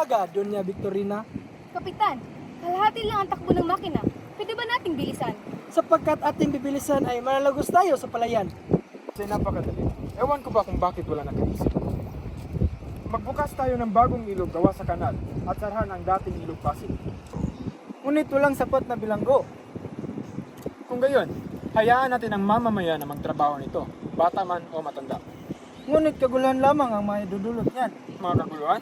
umaga, Doña Victorina. Kapitan, kalahati lang ang takbo ng makina. Pwede ba nating bilisan? Sapagkat ating bibilisan ay malalagos tayo sa palayan. Kasi napakadali. Ewan ko ba kung bakit wala nakaisip. Magbukas tayo ng bagong ilog gawa sa kanal at sarahan ang dating ilog Pasig. Ngunit walang sapat na bilanggo. Kung gayon, hayaan natin ang mamamayan na magtrabaho nito, bata man o matanda. Ngunit kaguluhan lamang ang maidudulot niyan. Mga kaguluhan?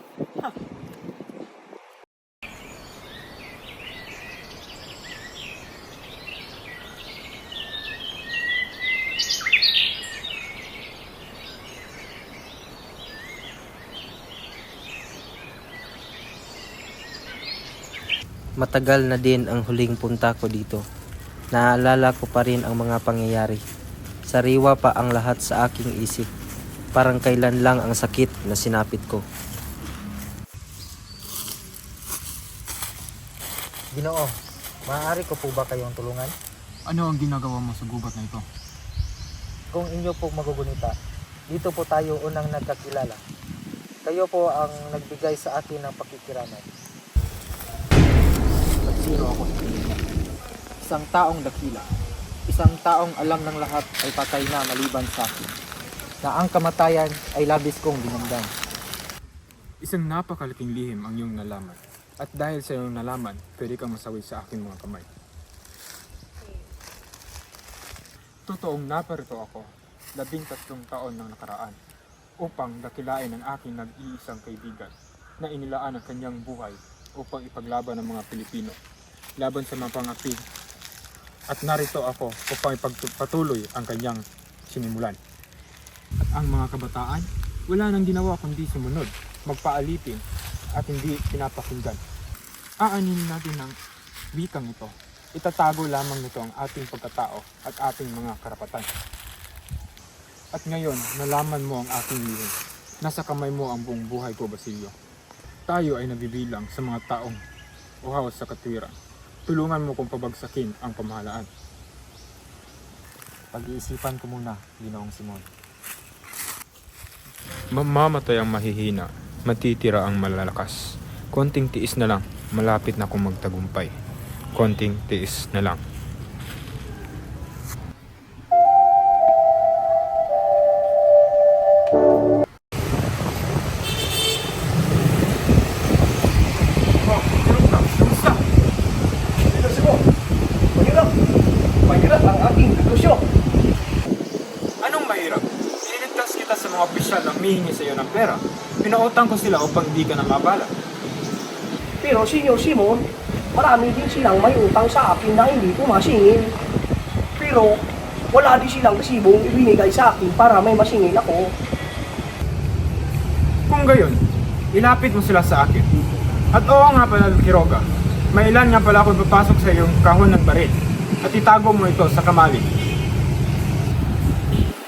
Matagal na din ang huling punta ko dito. Naalala ko pa rin ang mga pangyayari. Sariwa pa ang lahat sa aking isip. Parang kailan lang ang sakit na sinapit ko. Ginoo, maaari ko po ba kayong tulungan? Ano ang ginagawa mo sa gubat na ito? Kung inyo po magugunita, dito po tayo unang nagkakilala. Kayo po ang nagbigay sa akin ng pakikiramay. Sino ako sa kanila? Isang taong dakila. Isang taong alam ng lahat ay patay na maliban sa akin. Na ang kamatayan ay labis kong dinamdam. Isang napakalaking lihim ang iyong nalaman. At dahil sa iyong nalaman, pwede kang masawi sa aking mga kamay. Totoong naparito ako, 13 taon ng nakaraan, upang dakilain ang aking nag-iisang kaibigan na inilaan ang kanyang buhay upang ipaglaban ng mga Pilipino laban sa mga pangapi. At narito ako upang ipagpatuloy ang kanyang sinimulan. At ang mga kabataan, wala nang ginawa kundi sumunod, magpaalipin at hindi pinapakinggan. Aanin natin ang wikang ito. Itatago lamang nito ang ating pagkatao at ating mga karapatan. At ngayon, nalaman mo ang aking lihim. Nasa kamay mo ang buong buhay ko, Basilio. Tayo ay nabibilang sa mga taong uhaw sa katwiran. Tulungan mo kong pabagsakin ang pamahalaan. Pag-iisipan ko muna, Ginoong Simon. Mamamatay ang mahihina, matitira ang malalakas. Konting tiis na lang, malapit na akong magtagumpay. Konting tiis na lang. Mahirap ang aking negosyo. Anong mahirap? Iniligtas kita sa mga opisyal na humihingi sa iyo ng pera. Pinautang ko sila upang di ka na mabala. Pero Senyor Simon, marami din silang may utang sa akin na hindi ko masingil. Pero wala din silang resibong ibinigay sa akin para may masingil ako. Kung gayon, ilapit mo sila sa akin. At oo nga pala, Quiroga, may ilan nga pala ako ipapasok sa iyong kahon ng baril. At itago mo ito sa kamali.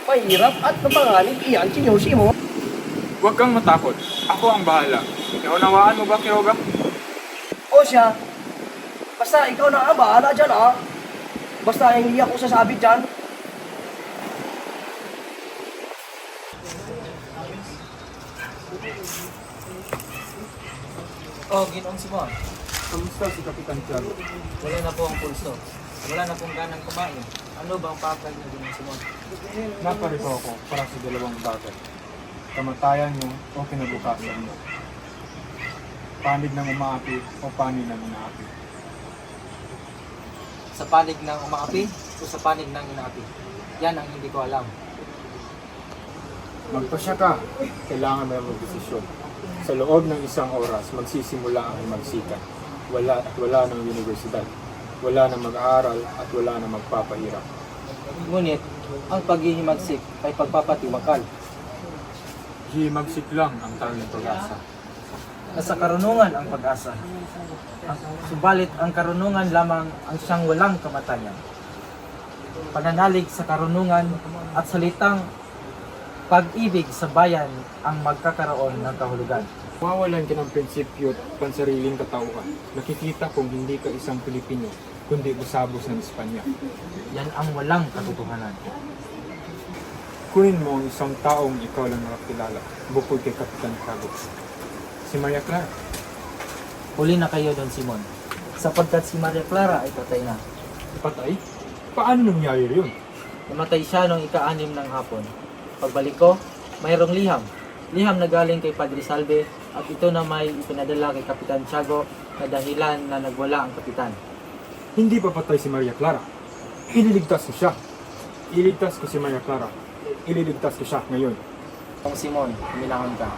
Mahirap at napanganib iyan, Senyor Simon. Huwag kang matakot. Ako ang bahala. Naunawaan mo ba, Quiroga? O siya, basta ikaw na ang bahala dyan ha. Basta hindi ako sasabi dyan. Oh, Ginoong Simon. Kamusta si Kapitan Tiago? Wala na po ang pulso. Wala na pong ganang kumain. Ano bang pakay na Ginoong Simon? Naparito ako para sa dalawang bagay. Kamatayan mo o kinabukasan mo. Panig ng umaapi o panig ng inaapi. Sa panig ng umaapi o sa panig ng inaapi? Yan ang hindi ko alam. Magpasya ka. Kailangan may magdesisyon. Sa loob ng isang oras, magsisimula ang himagsikan. Wala ng universidad. Wala na mag-aaral at wala na magpapahirap. Ngunit, ang paghihimagsik ay pagpapatiwakal. Himagsik lang ang tanging pag-asa. Nasa karunungan ang pag-asa. Subalit ang karunungan lamang ang siyang walang kamatayan. Pananalig sa karunungan at salitang pag-ibig sa bayan ang magkakaroon ng kahulugan. Mawalan ka ng prinsipyo at pansariling katauhan. Nakikita kung hindi ka isang Pilipino, kundi usabos ng Espanya. Yan ang walang katotohanan. Kunin mo ang isang taong ikaw lang nakakilala, bukod kay Kapitan Tiago. Si Maria Clara. Huli na kayo, Don Simon. Sapagkat si Maria Clara ay patay na. Patay? Paano nangyari yun? Namatay siya noong ika-6 ng hapon. Pagbalik ko, mayroong liham. Liham na galing kay Padre Salve at ito na may ipinadala kay Kapitan Tiago na dahilan na nagwala ang kapitan. Hindi pa patay si Maria Clara. Ililigtas ko siya. Iligtas ko si Maria Clara. Ililigtas ko siya ngayon. Kung Simon, humilangon ka.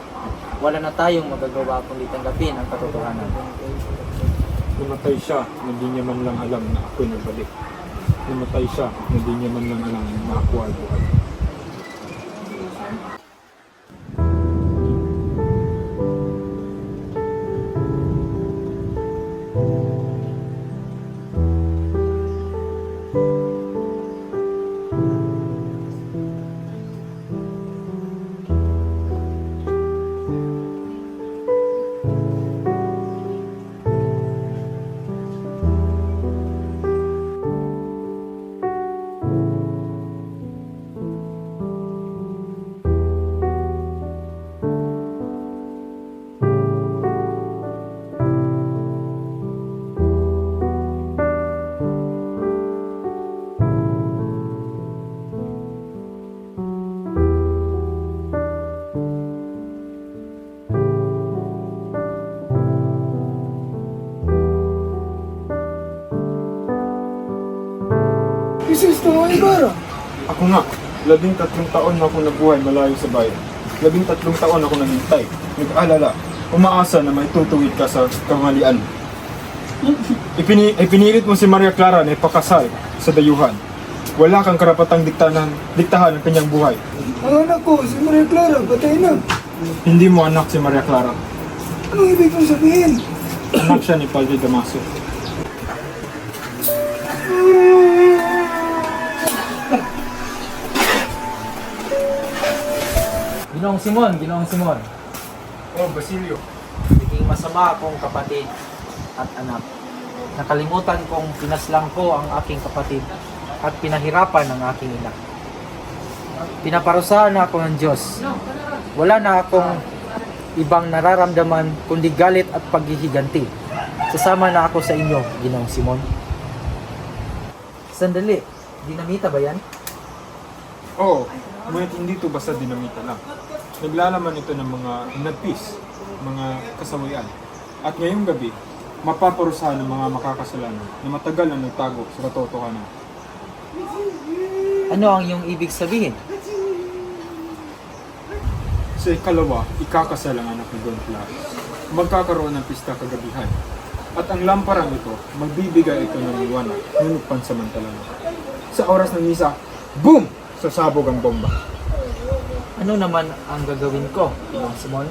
Wala na tayong magagawa kundi tanggapin ang katotohanan. Namatay siya na di niya man lang alam na ako'y nagbalik. Namatay siya na di niya man lang alam na ako ay buhay. Isis na mga Ibarra. Ako nga, 13 taon na ako nabuhay malayo sa bayan. 13 taon ako naghintay, nag-alala, umaasa na may tutuwid ka sa kamalian. Ipinilit mo si Maria Clara na ipakasal sa dayuhan. Wala kang karapatang diktahan ang kanyang buhay. Ang anak ko, si Maria Clara, patay na. Hindi mo anak si Maria Clara. Anong ibig mong sabihin? Anak siya ni Padre Damaso. Ginoong Simon. Oh, Basilio. Naging masama akong kapatid at anak. Nakalimutan kong pinaslang ko ang aking kapatid at pinahirapan ang aking ina. Pinaparusahan na ako ng Diyos. Wala na akong ibang nararamdaman kundi galit at paghihiganti. Sasama na ako sa inyo, Ginoong Simon. Sandali, dinamita ba yan? Oo, ngunit hindi ito basta dinamita lang. Naglalaman ito ng mga napis, mga kasawian. At ngayong gabi, mapaparusahan ng mga makakasalanan na matagal na nagtago sa katotohanan. Ano ang iyong ibig sabihin? Sa ikalawa, ikakasal ang anak ni Don Clara. Magkakaroon ng pista kagabihan. At ang lamparang ito, magbibigay ito ng liwanag, ngunit pansamantala na. Sa oras ng misa, boom! Sasabog ang bomba. Ano naman ang gagawin ko, Ginoong Simon?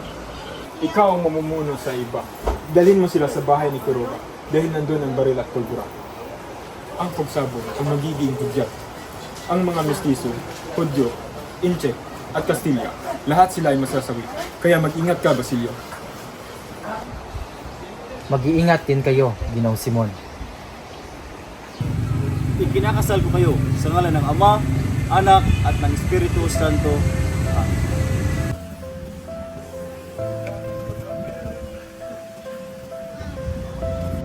Ikaw ang mamumuno sa iba. Dalhin mo sila sa bahay ni Kuroba dahil nandun ang baril at pulbura. Ang pagsabog ang magiging hudyat. Ang mga mestizo, Hudyo, Inche, at Castilla, lahat sila ay masasawi. Kaya mag-ingat ka, Basilio. Mag-iingat din kayo, Ginoong Simon. Ikinakasal ko kayo sa ngalan ng Ama, Anak, at ng Espiritu Santo.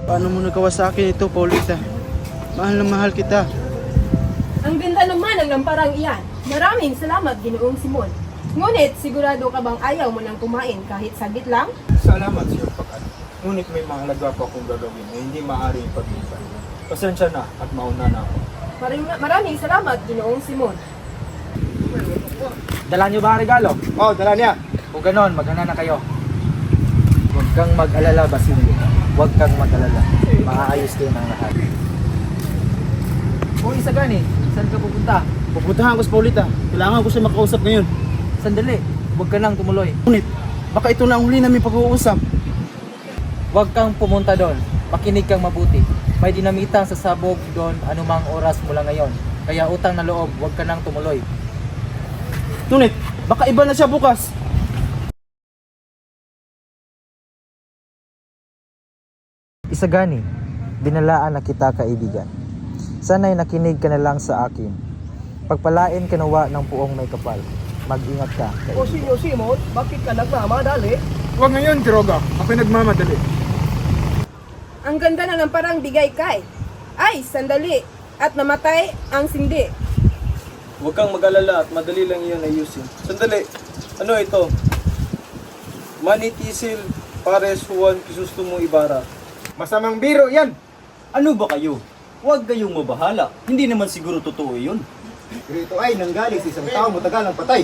Paano mo nagawa sa akin ito, Paulita? Mahal na mahal kita. Ang ganda naman ng lamparang iyan. Maraming salamat, Ginoong Simon. Ngunit, sigurado ka bang ayaw mo nang kumain kahit saglit lang? Salamat sa iyong pag-ano. Ngunit may mahalaga pa akong gagawin na hindi maaaring ipag-isan. Pasensya na at mauna na ako. Maraming salamat, Ginoong Simon. Dala niyo ba ang regalo? Oh, dala niya. Kung ganon, maghanda na kayo. Huwag kang mag-alala, Basilio. Huwag kang mag-alala. Maayos din ang lahat. Kung isa gani, saan ka pupunta? Pupuntahan ko sa Paulita. Kailangan ko siya makausap ngayon. Sandali, huwag ka nang tumuloy. Ngunit, baka ito na ang huli namin pag-uusap. Huwag kang pumunta doon. Makinig kang mabuti. May dinamitang sasabog doon anumang oras mula ngayon. Kaya utang na loob, huwag ka nang tumuloy. Ngunit, baka iba na siya bukas. Isagani, binalaan na kita kaibigan. Sana'y nakinig ka na lang sa akin. Pagpalain ka nawa ng puong may kapal. Mag-ingat ka, O kaibigan. Simon, bakit ka nagmamadali? Huwag ngayon, Quiroga. Ako'y nagmamadali. ang ganda na ng parang bigay kay. Ay, sandali, at namatay ang sindi. Huwag kang mag-alala at madali lang iyon ayusin. Sandali, ano ito? Manitisil Pares Juan Crisostomo Ibarra. Masamang biro yan! Ano ba kayo? Huwag kayong mabahala. Hindi naman siguro totoo iyon. Ito ay nanggaling sa isang taong matagal ng patay.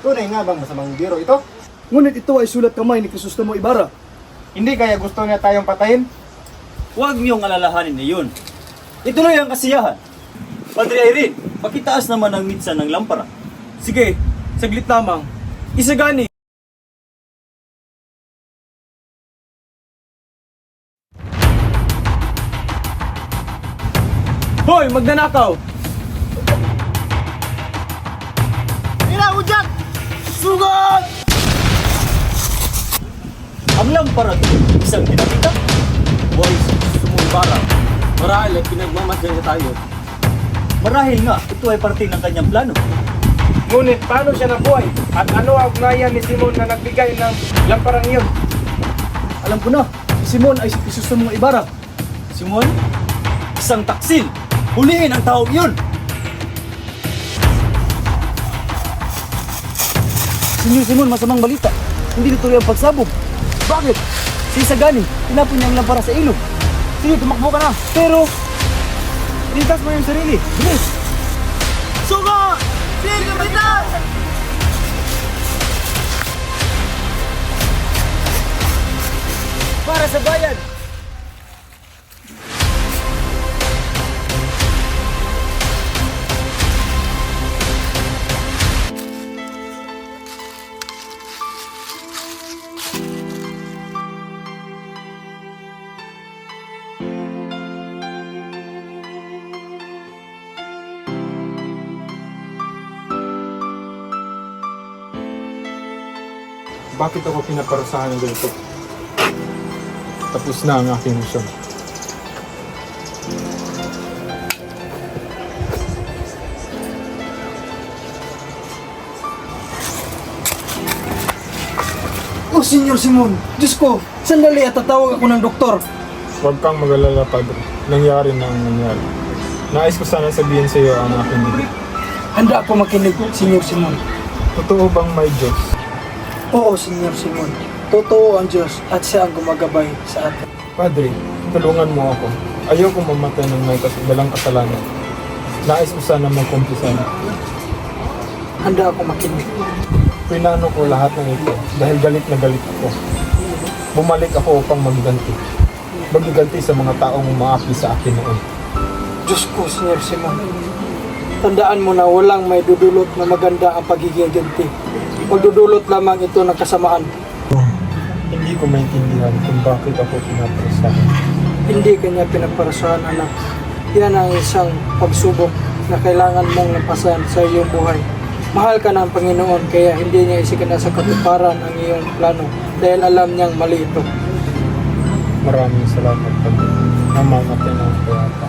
Tunay nga bang masamang biro ito? Ngunit ito ay sulat kamay ni Crisostomo Ibarra. Hindi kaya gusto niya tayong patayin? Huwag niyong alalahanin na yun. Ituloy ang kasiyahan. Padre Irene, pakitaas naman ang mitsa ng lampara. Sige, saglit lamang. Isagani. Hoy, magnanakaw! Sugat! Ang lampara doon, isang dinamita. Boys, sumulbara. Marahil ay pinagmamasdan niya tayo. Marahil nga, ito ay parte ng kanyang plano. Ngunit paano siya nabuhay? At ano ang ugnayan ni Simon na nagbigay ng lamparang iyon? Alam ko na, si Simon ay si Crisostomo Ibarra. Simon, isang taksil. Huliin ang taong iyon. Senyor Simon, masamang balita. Hindi natuloy ang pagsabog. Bakit? Si Isagani, tinapon niya ang lampara sa ilog. Sige, tumakbo ka na. Pero, ligtas mo yung sarili. Bilis! Suga! Sige, bilis! Para sa bayan! Bakit ako pinaparusahan ng ganito? Tapos na ang aking misyon. Oh, Senyor Simon! Diyos ko! Sandali at tatawag ako ng doktor. Huwag kang mag-alala, Padre. Nangyari na ang nangyari. Nais ko sana sabihin sa iyo ang aking bibig. Handa ako makinig, Senyor Simon. Totoo bang may Diyos? Oo, Senyor Simon. Totoo ang Diyos at siya ang gumagabay sa atin. Padre, tulungan mo ako. Ayoko mamatay ng may dalang kasalanan. Nais ko sana magkumpisan. Handa ako makinig. Pinano ko lahat ng ito dahil galit na galit ako. Bumalik ako upang magganti. Magganti sa mga taong umaapi sa akin noon. Diyos ko, Senyor Simon. Tandaan mo na walang may dudulot na maganda ang pagiging ganti. Magdudulot lamang ito ng kasamaan. Hindi ko maintindihan kung bakit ako pinaparusahan. Hindi kanya pinagparasahan, anak. Yan ang isang pagsubok na kailangan mong lampasan sa iyong buhay. Mahal ka ng Panginoon kaya hindi niya isikana sa katuparan ang iyong plano dahil alam niyang mali ito. Maraming salamat, Padre. Namamatay na ang kayata.